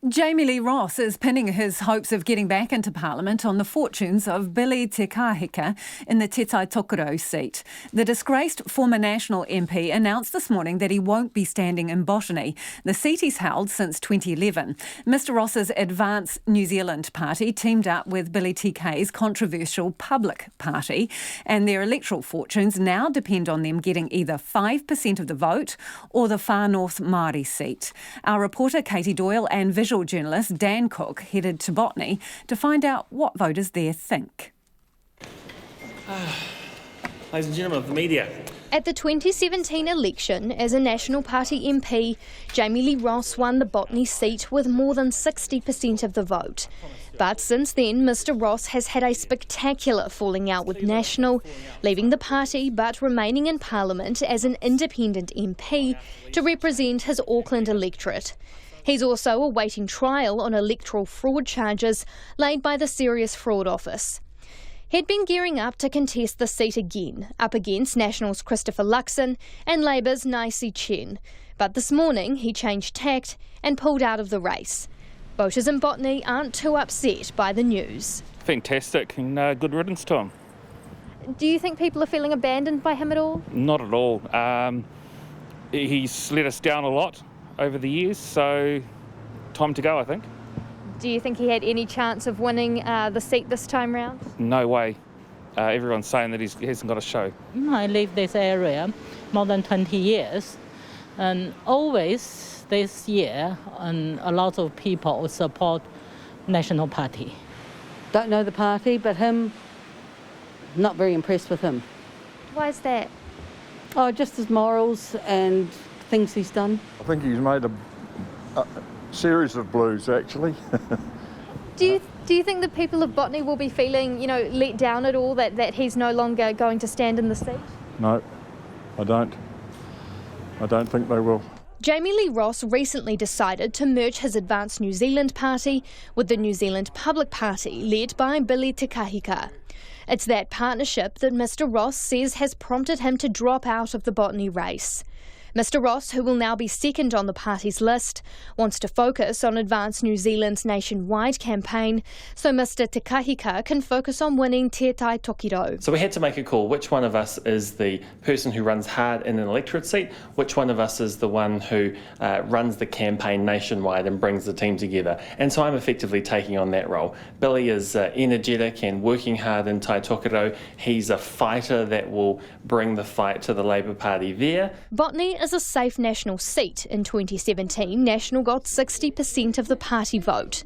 Jami-Lee Ross is pinning his hopes of getting back into Parliament on the fortunes of Billy Te Kahika in the Te Tai Tokerau seat. The disgraced former National MP announced this morning that he won't be standing in Botany, the seat he's held since 2011. Mr Ross's Advance New Zealand party teamed up with Billy Te Kahika's controversial Public Party, and their electoral fortunes now depend on them getting either 5% of the vote or the far north Māori seat. Our reporter Katie Doyle and visual journalist Dan Cook headed to Botany to find out what voters there think. Ladies and gentlemen of the media. At the 2017 election, as a National Party MP, Jami-Lee Ross won the Botany seat with more than 60% of the vote. But since then, Mr Ross has had a spectacular falling out with National, leaving the party but remaining in Parliament as an independent MP to represent his Auckland electorate. He's also awaiting trial on electoral fraud charges laid by the Serious Fraud Office. He'd been gearing up to contest the seat again, up against National's Christopher Luxon and Labour's Naisi Chen. But this morning he changed tact and pulled out of the race. Voters in Botany aren't too upset by the news. Fantastic and good riddance to him. Do you think people are feeling abandoned by him at all? Not at all. He's let us down a lot over the years, so time to go, I think. Do you think he had any chance of winning the seat this time round? No way. Everyone's saying that he hasn't got a show. I live this area more than 20 years, and always this year a lot of people support National Party. Don't know the party, but him, not very impressed with him. Why is that? Oh, just his morals and things he's done. I think he's made a series of blues, actually. Do you think the people of Botany will be feeling, let down at all that he's no longer going to stand in the seat? No, I don't. I don't think they will. Jami-Lee Ross recently decided to merge his Advance New Zealand party with the New Zealand Public Party, led by Billy Te Kahika. It's that partnership that Mr Ross says has prompted him to drop out of the Botany race. Mr Ross, who will now be second on the party's list, wants to focus on Advance New Zealand's nationwide campaign so Mr Te Kahika can focus on winning Te Tai Tokerau. So we had to make a call. Which one of us is the person who runs hard in an electorate seat? Which one of us is the one who runs the campaign nationwide and brings the team together? And so I'm effectively taking on that role. Billy is energetic and working hard in Tai Tokerau. He's a fighter that will bring the fight to the Labour Party there. Botany is a safe National seat. In 2017, National got 60% of the party vote.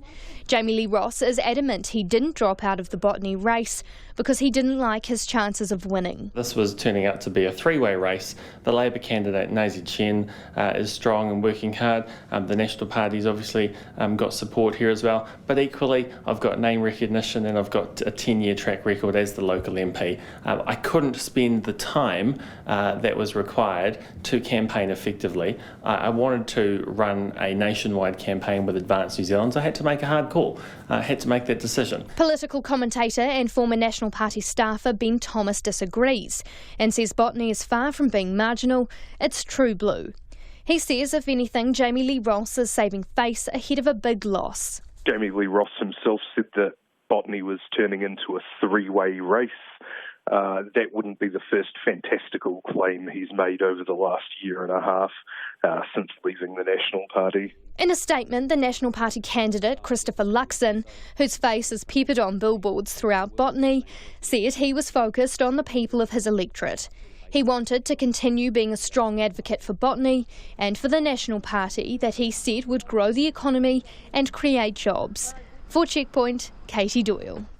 Jami-Lee Ross is adamant he didn't drop out of the Botany race because he didn't like his chances of winning. This was turning out to be a three-way race. The Labour candidate, Naisi Chen, is strong and working hard. The National Party's obviously got support here as well. But equally, I've got name recognition and I've got a 10-year track record as the local MP. I couldn't spend the time that was required to campaign effectively. I wanted to run a nationwide campaign with Advance New Zealand, so I had to make a hard call. I had to make that decision. Political commentator and former National Party staffer Ben Thomas disagrees and says Botany is far from being marginal, it's true blue. He says, if anything, Jami-Lee Ross is saving face ahead of a big loss. Jami-Lee Ross himself said that Botany was turning into a three-way race. That wouldn't be the first fantastical claim he's made over the last year and a half since leaving the National Party. In a statement, the National Party candidate, Christopher Luxon, whose face is peppered on billboards throughout Botany, said he was focused on the people of his electorate. He wanted to continue being a strong advocate for Botany and for the National Party that he said would grow the economy and create jobs. For Checkpoint, Katie Doyle.